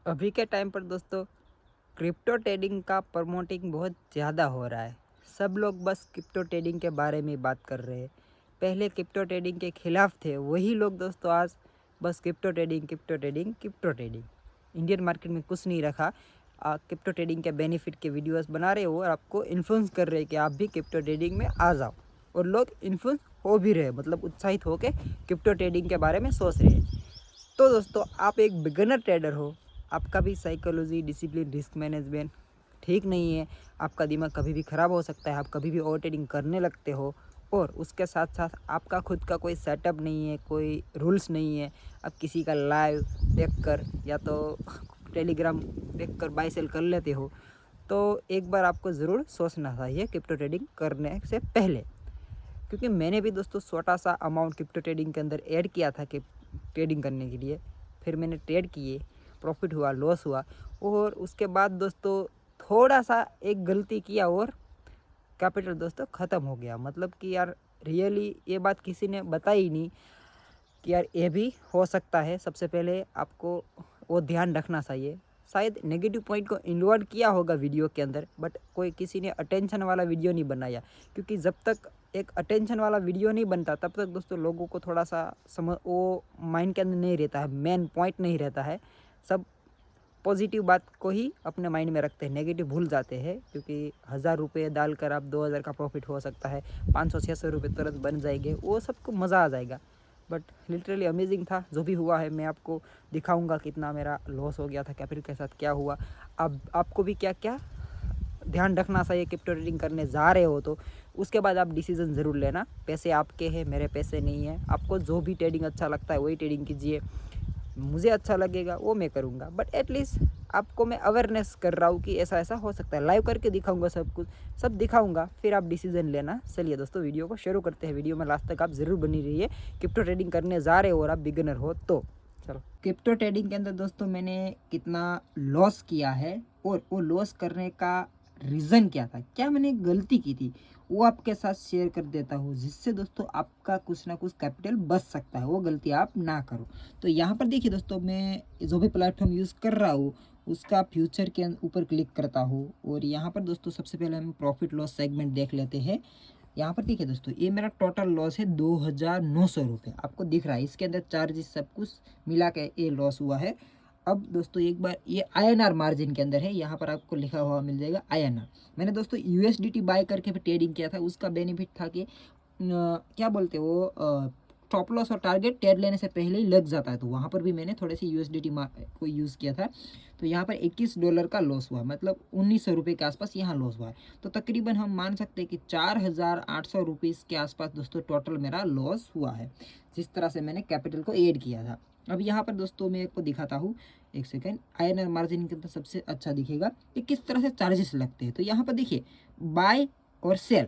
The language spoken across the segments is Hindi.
अभी के टाइम पर दोस्तों क्रिप्टो ट्रेडिंग का प्रमोटिंग बहुत ज़्यादा हो रहा है। सब लोग बस क्रिप्टो ट्रेडिंग के बारे में बात कर रहे हैं। पहले क्रिप्टो ट्रेडिंग के खिलाफ थे वही लोग दोस्तों, आज बस crypto trading crypto trading crypto trading. Indian market में कुछ नहीं रखा। क्रिप्टो ट्रेडिंग के बेनिफिट के वीडियोस बना रहे हो और आपको इन्फ्लुएंस कर रहे हैं कि आप भी क्रिप्टो ट्रेडिंग में आ जाओ। और लोग इन्फ्लुएंस हो भी रहे हैं, मतलब उत्साहित होकर क्रिप्टो ट्रेडिंग के बारे में सोच रहे हैं। तो दोस्तों, आप एक बिगिनर ट्रेडर हो, आपका भी साइकोलॉजी, डिसिप्लिन, रिस्क मैनेजमेंट ठीक नहीं है, आपका दिमाग कभी भी ख़राब हो सकता है, आप कभी भी ओवर ट्रेडिंग करने लगते हो। और उसके साथ साथ आपका खुद का कोई सेटअप नहीं है, कोई रूल्स नहीं है, आप किसी का लाइव देख कर या तो टेलीग्राम देख कर बाय सेल कर लेते हो। तो एक बार आपको ज़रूर सोचना चाहिए क्रिप्टो ट्रेडिंग करने से पहले, क्योंकि मैंने भी दोस्तों छोटा सा अमाउंट क्रिप्टो ट्रेडिंग के अंदर ऐड किया था कि ट्रेडिंग करने के लिए। फिर मैंने ट्रेड किए, प्रॉफिट हुआ, लॉस हुआ, और उसके बाद दोस्तों थोड़ा सा एक गलती किया और कैपिटल दोस्तों ख़त्म हो गया। मतलब कि यार, रियली ये बात किसी ने बताई नहीं कि यार ये भी हो सकता है। सबसे पहले आपको वो ध्यान रखना चाहिए। शायद नेगेटिव पॉइंट को इन्वॉल्व किया होगा वीडियो के अंदर, बट कोई किसी ने अटेंशन वाला वीडियो नहीं बनाया। क्योंकि जब तक एक अटेंशन वाला वीडियो नहीं बनता तब तक दोस्तों लोगों को थोड़ा सा समझ वो माइंड के अंदर नहीं रहता है, मेन पॉइंट नहीं रहता है। सब पॉजिटिव बात को ही अपने माइंड में रखते हैं, नेगेटिव भूल जाते हैं। क्योंकि 1000 रुपये डालकर आप 2000 का प्रॉफिट हो सकता है, 500-600 रुपये तुरंत बन जाएंगे, वो सबको मज़ा आ जाएगा। बट लिटरली अमेजिंग था जो भी हुआ है। मैं आपको दिखाऊंगा कितना मेरा लॉस हो गया था, कैपिटल के साथ क्या हुआ। अब आपको भी क्या क्या ध्यान रखना चाहिए क्रिप्टो ट्रेडिंग करने जा रहे हो तो उसके बाद आप डिसीजन ज़रूर लेना। पैसे आपके हैं, मेरे पैसे नहीं हैं। आपको जो भी ट्रेडिंग अच्छा लगता है वही ट्रेडिंग कीजिए, मुझे अच्छा लगेगा वो मैं करूँगा। बट एटलीस्ट आपको मैं अवेयरनेस कर रहा हूँ कि ऐसा ऐसा हो सकता है। लाइव करके दिखाऊंगा, सब कुछ सब दिखाऊंगा, फिर आप डिसीजन लेना। चलिए दोस्तों, वीडियो को शुरू करते हैं। वीडियो में लास्ट तक आप ज़रूर बनी रहिए। क्रिप्टो ट्रेडिंग करने जा रहे हो और आप बिगिनर हो तो चलो। क्रिप्टो ट्रेडिंग के अंदर दोस्तों मैंने कितना लॉस किया है और वो लॉस करने का रीज़न क्या था, क्या मैंने गलती की थी, वो आपके साथ शेयर कर देता हूँ, जिससे दोस्तों आपका कुछ ना कुछ कैपिटल बच सकता है। वो गलती आप ना करो। तो यहाँ पर देखिए दोस्तों, मैं जो भी प्लेटफॉर्म यूज़ कर रहा हूँ उसका फ्यूचर के ऊपर क्लिक करता हूँ और यहाँ पर दोस्तों सबसे पहले हम प्रॉफिट लॉस सेगमेंट देख लेते हैं। यहाँ पर देखिए दोस्तों, ये मेरा टोटल लॉस है 2900 रुपये, आपको दिख रहा है। इसके अंदर चार्जेस सब कुछ मिला के ये लॉस हुआ है। अब दोस्तों एक बार ये INR मार्जिन के अंदर है, यहाँ पर आपको लिखा हुआ मिल जाएगा INR। मैंने दोस्तों USDT बाय करके फिर ट्रेडिंग किया था। उसका बेनिफिट था कि क्या बोलते वो स्टॉप लॉस और टारगेट ट्रेड लेने से पहले ही लग जाता है। तो वहाँ पर भी मैंने थोड़े से USDT को यूज़ किया था। तो यहाँ पर $21 का लॉस हुआ, मतलब 1900 रुपये के आसपास यहाँ लॉस हुआ है। तो तकरीबन हम मान सकते हैं कि 4800 रुपीज़ के आसपास दोस्तों टोटल मेरा लॉस हुआ है, जिस तरह से मैंने कैपिटल को ऐड किया था। अब यहाँ पर दोस्तों मैं आपको दिखाता हूँ, एक सेकेंड। INR मार्जिन के अंदर सबसे अच्छा दिखेगा कि किस तरह से चार्जेस लगते हैं। तो यहाँ पर देखिए, बाय और सेल,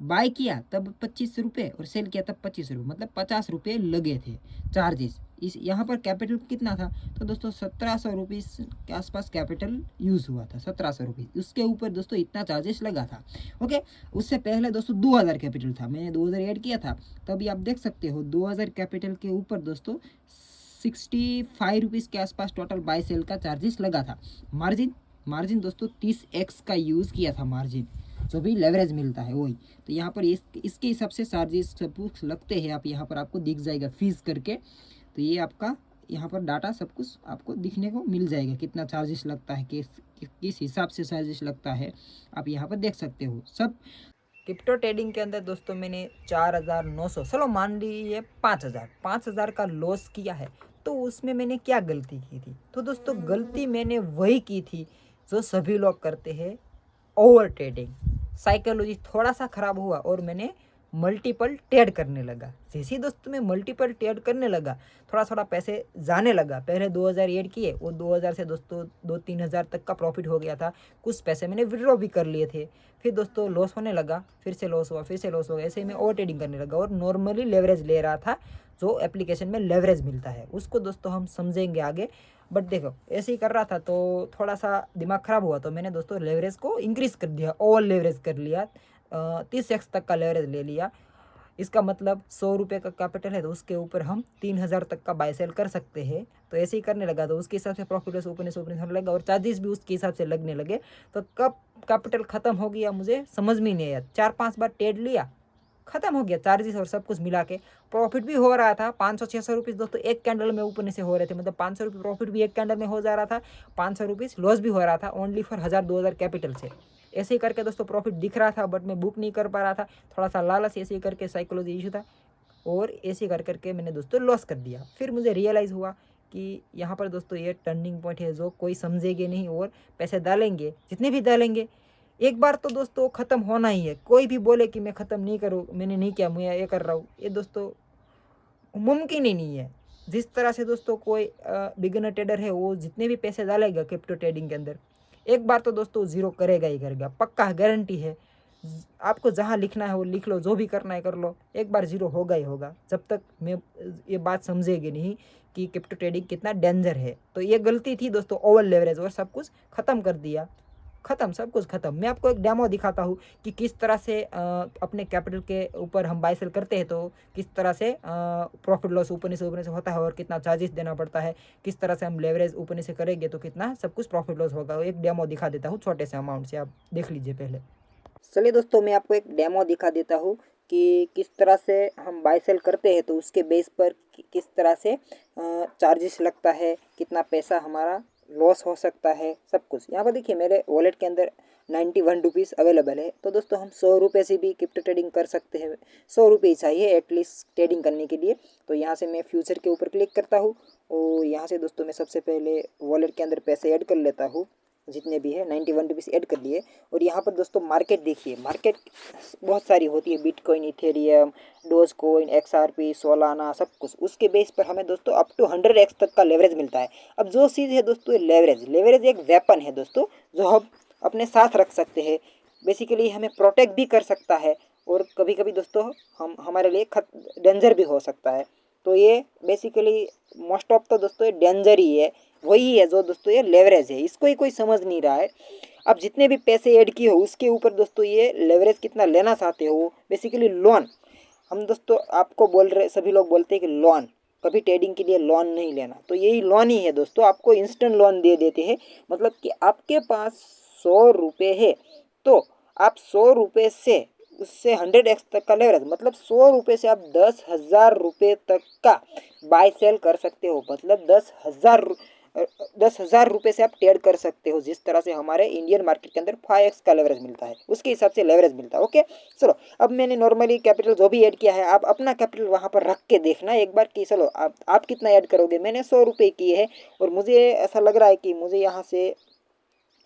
बाय किया तब 25 रुपये और सेल किया तब 25 रुपये, मतलब 50 रुपये लगे थे चार्जेस। इस यहाँ पर कैपिटल कितना था, तो दोस्तों 1700 रुपीज़ के आसपास कैपिटल यूज़ हुआ था। 1700 रुपीज़, उसके ऊपर दोस्तों इतना चार्जेस लगा था। ओके, उससे पहले दोस्तों 2000 कैपिटल था, मैंने 2000 ऐड किया था। तभी आप देख सकते हो 2000 कैपिटल के ऊपर दोस्तों 65 रुपीज़ के आसपास टोटल बाय सेल का चार्जेस लगा था। मार्जिन, मार्जिन दोस्तों 30x का यूज़ किया था। मार्जिन जो भी लेवरेज मिलता है वही। तो यहाँ पर इसके हिसाब से चार्जेस सब कुछ लगते हैं। आप यहाँ पर आपको दिख जाएगा फीस करके। तो ये आपका यहाँ पर डाटा सब कुछ आपको दिखने को मिल जाएगा, कितना चार्जेस लगता है, किस हिसाब से चार्जेस लगता है, आप यहाँ पर देख सकते हो सब। क्रिप्टो ट्रेडिंग के अंदर दोस्तों मैंने 4900, चलो मान लीजिए 5000 का लॉस किया है। तो उसमें मैंने क्या गलती की थी, तो दोस्तों गलती मैंने वही की थी जो सभी लोग करते हैं, ओवर ट्रेडिंग। साइकोलॉजी थोड़ा सा ख़राब हुआ और मैंने मल्टीपल ट्रेड करने लगा। जैसे ही दोस्तों मैं मल्टीपल ट्रेड करने लगा, थोड़ा थोड़ा पैसे जाने लगा। पहले 2000 ऐड किए, वो 2000 से दोस्तों 2-3 हज़ार तक का प्रॉफिट हो गया था। कुछ पैसे मैंने विड्रॉ भी कर लिए थे। फिर दोस्तों लॉस होने लगा, फिर से लॉस हुआ, फिर से लॉस हो गया। ऐसे ही मैं ओवर ट्रेडिंग करने लगा और नॉर्मली लेवरेज ले रहा था। जो एप्लीकेशन में लेवरेज मिलता है उसको दोस्तों हम समझेंगे आगे। बट देखो, ऐसे ही कर रहा था तो थोड़ा सा दिमाग ख़राब हुआ, तो मैंने दोस्तों लेवरेज को इंक्रीज़ कर दिया, ओवर लेवरेज कर लिया। 30x तक का लेवरेज ले लिया। इसका मतलब 100 रुपये का कैपिटल है तो उसके ऊपर हम 3000 तक का बाय सेल कर सकते हैं। तो ऐसे ही करने लगा तो उसके हिसाब से प्रॉफिट लॉस ओपन होने लगा और चार्जेस भी उसके हिसाब से लगने लगे। तो कब कैपिटल ख़त्म हो गया मुझे समझ में नहीं आया। 4-5 बार ट्रेड लिया, ख़त्म हो गया चार्जेस और सब कुछ मिला के। प्रॉफिट भी हो रहा था 500-600 रुपीज़ दोस्तों एक कैंडल में ऊपर नीचे हो रहे थे। मतलब 500 रुपये प्रॉफिट भी एक कैंडल में हो जा रहा था, 500 रुपीज़ लॉस भी हो रहा था ओनली फॉर 1000-2000 कैपिटल से। ऐसे ही करके दोस्तों प्रॉफिट दिख रहा था बट मैं बुक नहीं कर पा रहा था। थोड़ा सा लालच ऐसे ही करके साइकोलॉजी इशू था और ऐसे कर करके मैंने दोस्तों लॉस कर दिया। फिर मुझे रियलाइज़ हुआ कि यहाँ पर दोस्तों ये टर्निंग पॉइंट है जो कोई समझेंगे नहीं और पैसे डालेंगे जितने भी डालेंगे एक बार तो दोस्तों ख़त्म होना ही है। कोई भी बोले कि मैं ख़त्म नहीं करूँ, मैंने नहीं किया, मैं ये कर रहा हूँ, ये दोस्तों मुमकिन ही नहीं है। जिस तरह से दोस्तों कोई बिगिनर ट्रेडर है वो जितने भी पैसे डालेगा क्रिप्टो ट्रेडिंग के अंदर एक बार तो दोस्तों ज़ीरो करेगा ही करेगा, पक्का गारंटी है। आपको जहाँ लिखना है वो लिख लो, जो भी करना है कर लो, एक बार ज़ीरो होगा ही होगा। जब तक मैं ये बात समझेगी नहीं कि क्रिप्टो ट्रेडिंग कितना डेंजर है। तो ये गलती थी दोस्तों, ओवर लेवरेज और सब कुछ ख़त्म कर दिया, ख़त्म सब कुछ ख़त्म। मैं आपको एक डेमो दिखाता हूँ कि किस तरह से अपने कैपिटल के ऊपर हम बाय सेल करते हैं तो किस तरह से प्रॉफिट लॉस ऊपर से होता है और कितना चार्जेस देना पड़ता है। किस तरह से हम लेवरेज ऊपर से करेंगे तो कितना सब कुछ प्रॉफिट लॉस होगा। एक डेमो दिखा देता हूँ छोटे से अमाउंट से, आप देख लीजिए पहले। चलिए दोस्तों मैं आपको एक डेमो दिखा देता हूँ कि किस तरह से हम बाय सेल करते हैं तो उसके बेस पर किस तरह से चार्जेस लगता है, कितना पैसा हमारा लॉस हो सकता है, सब कुछ। यहाँ पर देखिए मेरे वॉलेट के अंदर 91 रुपीज़ अवेलेबल है। तो दोस्तों हम 100 रुपये से भी क्रिप्टो ट्रेडिंग कर सकते हैं। 100 रुपये ही चाहिए एटलीस्ट ट्रेडिंग करने के लिए। तो यहाँ से मैं फ्यूचर के ऊपर क्लिक करता हूँ और यहाँ से दोस्तों मैं सबसे पहले वॉलेट के अंदर पैसे ऐड कर लेता हूँ, जितने भी है 91 रुपीज़ ऐड कर लिए। और यहाँ पर दोस्तों मार्केट देखिए, मार्केट बहुत सारी होती है, bitcoin, Ethereum, dose coin, XRP, Solana, सब कुछ। उसके बेस पर हमें दोस्तों अप टू 100x तक का लेवरेज मिलता है। अब जो चीज़ है दोस्तों लेवरेज, लेवरेज एक वेपन है दोस्तों जो हम अपने साथ रख सकते हैं। बेसिकली हमें प्रोटेक्ट भी कर सकता है और कभी कभी दोस्तों हम हमारे लिए डेंजर भी हो सकता है। तो ये बेसिकली मोस्ट ऑफ तो दोस्तों ये डेंजर ही है, वही है जो दोस्तों ये लेवरेज है। इसको ही कोई समझ नहीं रहा है। अब जितने भी पैसे ऐड किए हो उसके ऊपर दोस्तों ये लेवरेज कितना लेना चाहते हो, बेसिकली लोन। हम दोस्तों आपको बोल रहे, सभी लोग बोलते हैं कि लोन, कभी ट्रेडिंग के लिए लोन नहीं लेना। तो यही लोन ही है दोस्तों, आपको इंस्टेंट लोन दे देते हैं। मतलब कि आपके पास 100 रुपये है तो आप 100 रुपये से उससे 100x तक का लेवरेज, मतलब 100 रुपये से आप 10,000 रुपये तक का बाय सेल कर सकते हो। मतलब 10,000 रुपये से आप ट्रेड कर सकते हो। जिस तरह से हमारे इंडियन मार्केट के अंदर 5x का लेवरेज मिलता है उसके हिसाब से लेवरेज मिलता है। ओके चलो, अब मैंने नॉर्मली कैपिटल जो भी ऐड किया है आप अपना कैपिटल वहाँ पर रख के देखना एक बार कि चलो आप कितना ऐड करोगे। मैंने 100 रुपये किए हैं और मुझे ऐसा लग रहा है कि मुझे यहाँ से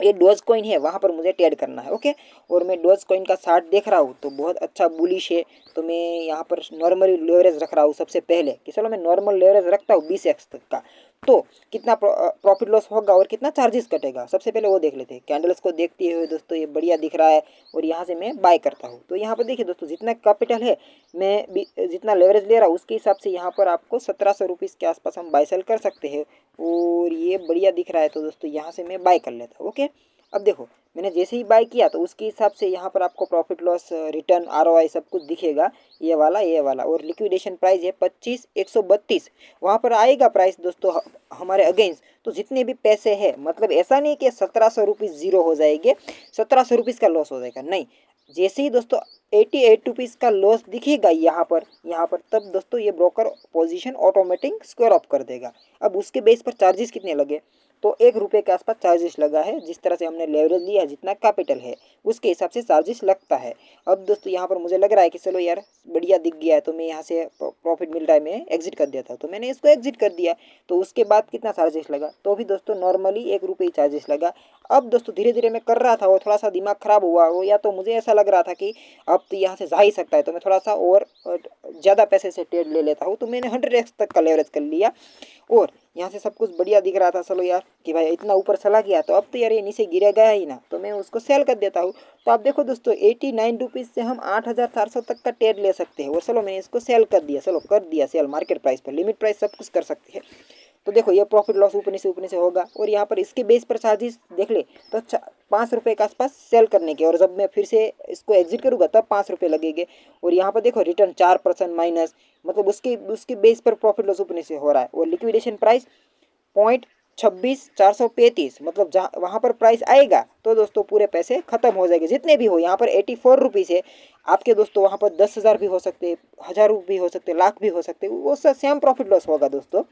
ये डोज कॉइन है वहाँ पर मुझे ट्रेड करना है। ओके, और मैं डोज कॉइन का चार्ट देख रहा हूँ तो बहुत अच्छा बुलिश है। तो मैं यहाँ पर नॉर्मली लेवरेज रख रहा हूँ सबसे पहले कि चलो मैं नॉर्मल लेवरेज रखता हूँ 20x तक का। तो कितना प्रॉफिट लॉस होगा और कितना चार्जेस कटेगा सबसे पहले वो देख लेते हैं। कैंडल्स को देखते हुए दोस्तों ये बढ़िया दिख रहा है और यहाँ से मैं बाय करता हूँ। तो यहाँ पर देखिए दोस्तों जितना कैपिटल है मैं जितना लेवरेज ले रहा हूँ उसके हिसाब से यहाँ पर आपको 1700 रुपीज़ के आसपास हम बाय सेल कर सकते हैं और ये बढ़िया दिख रहा है। तो दोस्तों यहाँ से मैं बाय कर लेता हूँ। ओके, अब देखो मैंने जैसे ही बाय किया तो उसके हिसाब से यहाँ पर आपको प्रॉफिट लॉस, रिटर्न, ROI सब कुछ दिखेगा, ये वाला। और लिक्विडेशन प्राइस है 25,132, वहाँ पर आएगा प्राइस दोस्तों हमारे अगेंस्ट। तो जितने भी पैसे हैं, मतलब ऐसा नहीं कि 1700 रुपीज़ ज़ीरो हो जाएंगे, 1700 रुपीज़ का लॉस हो जाएगा, नहीं। जैसे ही दोस्तों 88 रुपीज़ का लॉस दिखेगा यहाँ पर तब दोस्तों ये broker position automatic square of कर देगा। अब उसके बेस पर चार्जेस कितने लगे तो 1 रुपये के आसपास चार्जेस लगा है। जिस तरह से हमने लेवरेज लिया है, जितना कैपिटल है उसके हिसाब से चार्जेस लगता है। अब दोस्तों यहाँ पर मुझे लग रहा है कि चलो यार बढ़िया दिख गया है तो मैं यहाँ से प्रॉफिट मिल रहा है, मैं एग्जिट कर देता हूँ। तो मैंने इसको एग्जिट कर दिया। तो उसके बाद कितना चार्जेस लगा तो भी दोस्तों नॉर्मली 1 रुपये चार्जेस लगा। अब दोस्तों धीरे धीरे मैं कर रहा था और थोड़ा सा दिमाग ख़राब हुआ वो, या तो मुझे ऐसा लग रहा था कि अब तो यहाँ से जा ही सकता है तो मैं थोड़ा सा और ज़्यादा पैसे से ट्रेड ले लेता हूँ। तो मैंने 100x तक का लेवरेज कर लिया और यहाँ से सब कुछ बढ़िया दिख रहा था। चलो यार कि भाई इतना ऊपर चला गया तो अब तो यार ये नीचे गिरा गया ही ना, तो मैं उसको सेल कर देता हूँ। तो आप देखो दोस्तों 89 रुपीज़ से हम 8,400 तक का ट्रेड ले सकते हैं। और चलो मैंने इसको सेल कर दिया, चलो कर दिया सेल मार्केट प्राइस पर, लिमिट प्राइस सब कुछ कर सकते हैं। तो देखो ये प्रॉफिट लॉस ऊपर से होगा और यहाँ पर इसके बेस पर चार्जेस देख ले तो ₹5 के आसपास सेल करने के, और जब मैं फिर से इसको एग्जिट करूँगा तब ₹5 लगेंगे। और यहाँ पर देखो रिटर्न 4% माइनस, मतलब उसके बेस पर प्रॉफिट लॉस ऊपर से हो रहा है। और लिक्विडेशन प्राइस 0.26435, मतलब जहाँ वहाँ पर प्राइस आएगा तो दोस्तों पूरे पैसे खत्म हो जाएंगे जितने भी हो। यहाँ पर 84 रुपीज़ है आपके दोस्तों, वहाँ पर 10,000 भी हो सकते, 1,000 भी हो सकते, लाख भी हो सकते, वो सब सेम प्रॉफिट लॉस होगा दोस्तों।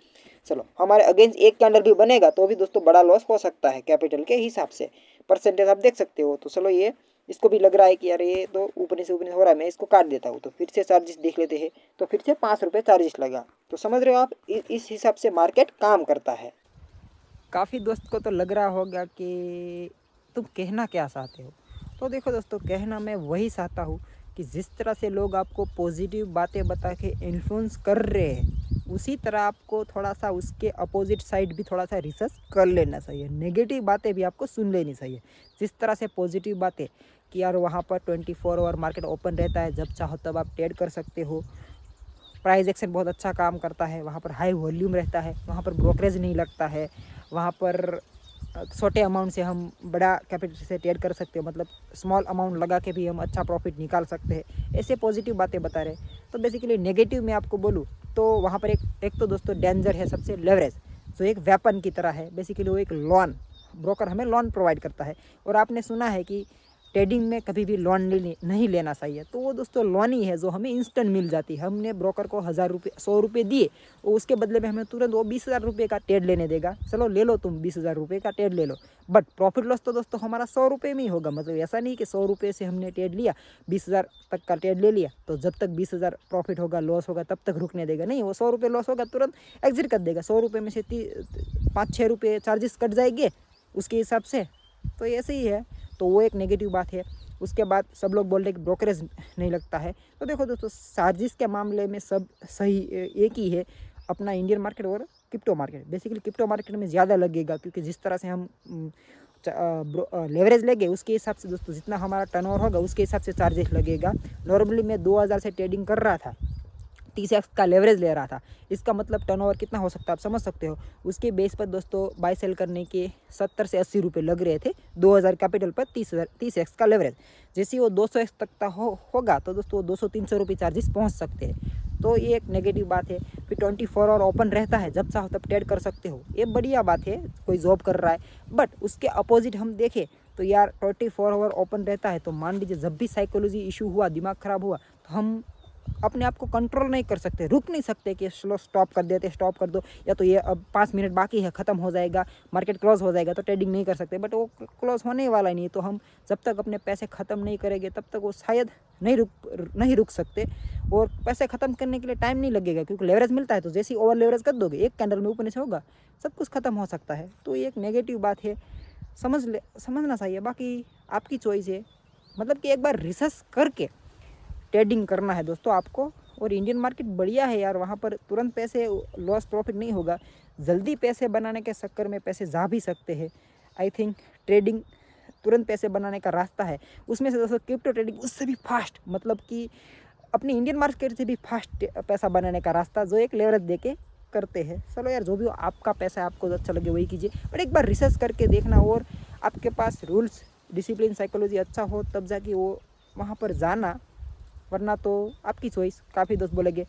चलो हमारे अगेंस्ट एक कैंडल भी बनेगा तो भी दोस्तों बड़ा लॉस हो सकता है कैपिटल के हिसाब से, परसेंटेज आप देख सकते हो। तो चलो ये इसको भी लग रहा है कि यार ये तो ऊपर से हो रहा है, मैं इसको काट देता हूँ। तो फिर से चार्जेस देख लेते हैं, तो फिर से ₹5 चार्जेस लगा। तो समझ रहे हो आप, इस हिसाब से मार्केट काम करता है। काफ़ी दोस्त को तो लग रहा होगा कि तुम कहना क्या चाहते हो। तो देखो दोस्तों, कहना मैं वही चाहता हूँ कि जिस तरह से लोग आपको पॉजिटिव बातें बता के इन्फ्लुएंस कर रहे हैं, उसी तरह आपको थोड़ा सा उसके अपोजिट साइड भी थोड़ा सा रिसर्च कर लेना चाहिए। नेगेटिव बातें भी आपको सुन लेनी चाहिए। जिस तरह से पॉजिटिव बातें कि यार वहाँ पर 24 आवर मार्केट ओपन रहता है, जब चाहो तब आप ट्रेड कर सकते हो, प्राइस एक्शन बहुत अच्छा काम करता है, वहाँ पर हाई वॉल्यूम रहता है, वहाँ पर ब्रोकरेज नहीं लगता है, वहाँ पर छोटे अमाउंट से हम बड़ा कैपिटल से ट्रेड कर सकते हो, मतलब स्मॉल अमाउंट लगा के भी हम अच्छा प्रॉफिट निकाल सकते हैं। ऐसे पॉजिटिव बातें बता रहे। तो बेसिकली नेगेटिव में आपको बोलूँ तो वहाँ पर एक तो दोस्तों डेंजर है सबसे लेवरेज, जो एक वेपन की तरह है। बेसिकली वो एक लोन, ब्रोकर हमें लोन प्रोवाइड करता है। और आपने सुना है कि ट्रेडिंग में कभी भी लोन नहीं लेना चाहिए। तो वो दोस्तों लोन ही है जो हमें इंस्टेंट मिल जाती है। हमने ब्रोकर को 1,000 रुपये 100 रुपये दिए, और उसके बदले में हमें तुरंत वो 20,000 रुपये का ट्रेड लेने देगा। चलो ले लो तुम 20,000 रुपये का ट्रेड ले लो, बट प्रॉफिट लॉस तो दोस्तों हमारा 100 रुपये में ही होगा। मतलब ऐसा नहीं कि 100 रुपये से हमने ट्रेड लिया, 20,000 तक का ट्रेड ले लिया, तो जब तक 20,000 प्रॉफिट होगा लॉस होगा तब तक रुकने देगा नहीं। वो 100 रुपये लॉस होगा तुरंत एग्जिट कर देगा। 100 रुपये में से 5-6 रुपये चार्जेस कट जाएंगे उसके हिसाब से। तो ऐसे ही है। तो वो एक नेगेटिव बात है। उसके बाद सब लोग बोल रहे कि ब्रोकरेज नहीं लगता है। तो देखो दोस्तों, चार्जेस के मामले में सब सही एक ही है, अपना इंडियन मार्केट और crypto market. Basically crypto market में ज़्यादा लगेगा, क्योंकि जिस तरह से हम लेवरेज लेंगे उसके हिसाब से दोस्तों जितना हमारा टर्नओवर होगा उसके हिसाब से चार्जेस लगेगा। नॉर्मली मैं 2,000 से ट्रेडिंग कर रहा था, 30x का लेवरेज ले रहा था। इसका मतलब टर्नओवर कितना हो सकता है आप समझ सकते हो। उसके बेस पर दोस्तों बाय सेल करने के 70 से 80 रुपये लग रहे थे। 2,000 कैपिटल पर 30x का लेवरेज। जैसे ही वो 200x तक का होगा तो दोस्तों 200-300 रुपये चार्जेस पहुंच सकते हैं। तो ये एक नेगेटिव बात है। फिर 24 आवर ओपन रहता है, जब चाहो तब ट्रेड कर सकते हो, ये बढ़िया बात है। कोई जॉब कर रहा है, बट उसके अपोजिट हम देखें तो यार 24 आवर ओपन रहता है, तो मान लीजिए जब भी साइकोलॉजी इशू हुआ, दिमाग ख़राब हुआ, तो हम अपने आप को कंट्रोल नहीं कर सकते, रुक नहीं सकते कि स्लो स्टॉप कर देते, स्टॉप कर दो, या तो ये अब 5 मिनट बाकी है, ख़त्म हो जाएगा, मार्केट क्लोज हो जाएगा, तो ट्रेडिंग नहीं कर सकते। बट वो क्लोज होने वाला नहीं है, तो हम जब तक अपने पैसे ख़त्म नहीं करेंगे तब तक वो शायद नहीं रुक सकते। और पैसे ख़त्म करने के लिए टाइम नहीं लगेगा, क्योंकि लेवरेज मिलता है। तो जैसे ही ओवर लेवरेज कर दोगे, एक कैंडल में ऊपर से होगा, सब कुछ ख़त्म हो सकता है। तो ये एक नेगेटिव बात है, समझना चाहिए। बाकी आपकी चॉइस है, मतलब कि एक बार रिसर्च करके ट्रेडिंग करना है दोस्तों आपको। और इंडियन मार्केट बढ़िया है यार, वहाँ पर तुरंत पैसे लॉस प्रॉफिट नहीं होगा। जल्दी पैसे बनाने के चक्कर में पैसे जा भी सकते हैं। आई थिंक ट्रेडिंग तुरंत पैसे बनाने का रास्ता है। उसमें से दोस्तों क्रिप्टो ट्रेडिंग उससे भी फास्ट, मतलब कि अपनी इंडियन मार्केट से भी फास्ट पैसा बनाने का रास्ता, जो एक लेवरेज दे के करते हैं। चलो यार, जो भी हो, आपका पैसा है, आपको अच्छा लगे वही कीजिए, बट एक बार रिसर्च करके देखना। और आपके पास रूल्स, डिसिप्लिन, साइकोलॉजी अच्छा हो तब जाके वो वहाँ पर जाना, वरना तो आपकी चॉइस। काफ़ी दोस्त बोलेंगे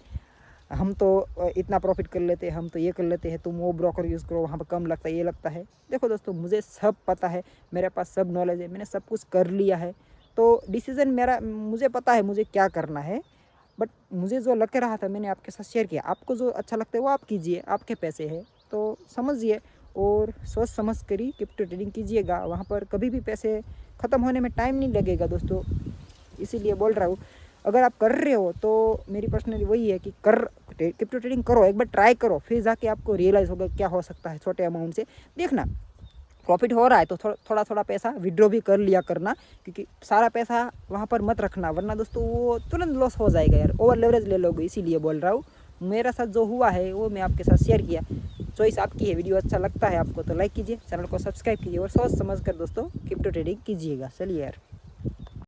हम तो इतना प्रॉफिट कर लेते हैं, हम तो ये कर लेते हैं, तुम वो ब्रोकर यूज़ करो, वहाँ पर कम लगता है, ये लगता है। देखो दोस्तों, मुझे सब पता है, मेरे पास सब नॉलेज है, मैंने सब कुछ कर लिया है। तो डिसीज़न मेरा, मुझे पता है मुझे क्या करना है। बट मुझे जो लग रहा था मैंने आपके साथ शेयर किया। आपको जो अच्छा लगता है वो आप कीजिए, आपके पैसे हैं तो समझिए और सोच समझ कर ही क्रिप्टो ट्रेडिंग कीजिएगा। वहाँ पर कभी भी पैसे ख़त्म होने में टाइम नहीं लगेगा दोस्तों, इसीलिए बोल रहा हूँ। अगर आप कर रहे हो तो मेरी पर्सनली वही है कि क्रिप्टो ट्रेडिंग करो, एक बार ट्राई करो, फिर जाके आपको रियलाइज़ होगा क्या हो सकता है। छोटे अमाउंट से देखना, प्रॉफिट हो रहा है तो थोड़ा थोड़ा पैसा विड्रॉ भी कर लिया करना, क्योंकि सारा पैसा वहाँ पर मत रखना, वरना दोस्तों वो तुरंत लॉस हो जाएगा यार, ओवर लेवरेज ले लोगे। इसीलिए बोल रहा हूँ, मेरा साथ जो हुआ है वो मैं आपके साथ शेयर किया। चॉइस आपकी है। वीडियो अच्छा लगता है आपको तो लाइक कीजिए, चैनल को सब्सक्राइब कीजिए और सोच समझ कर दोस्तों क्रिप्टो ट्रेडिंग कीजिएगा। चलिए यार।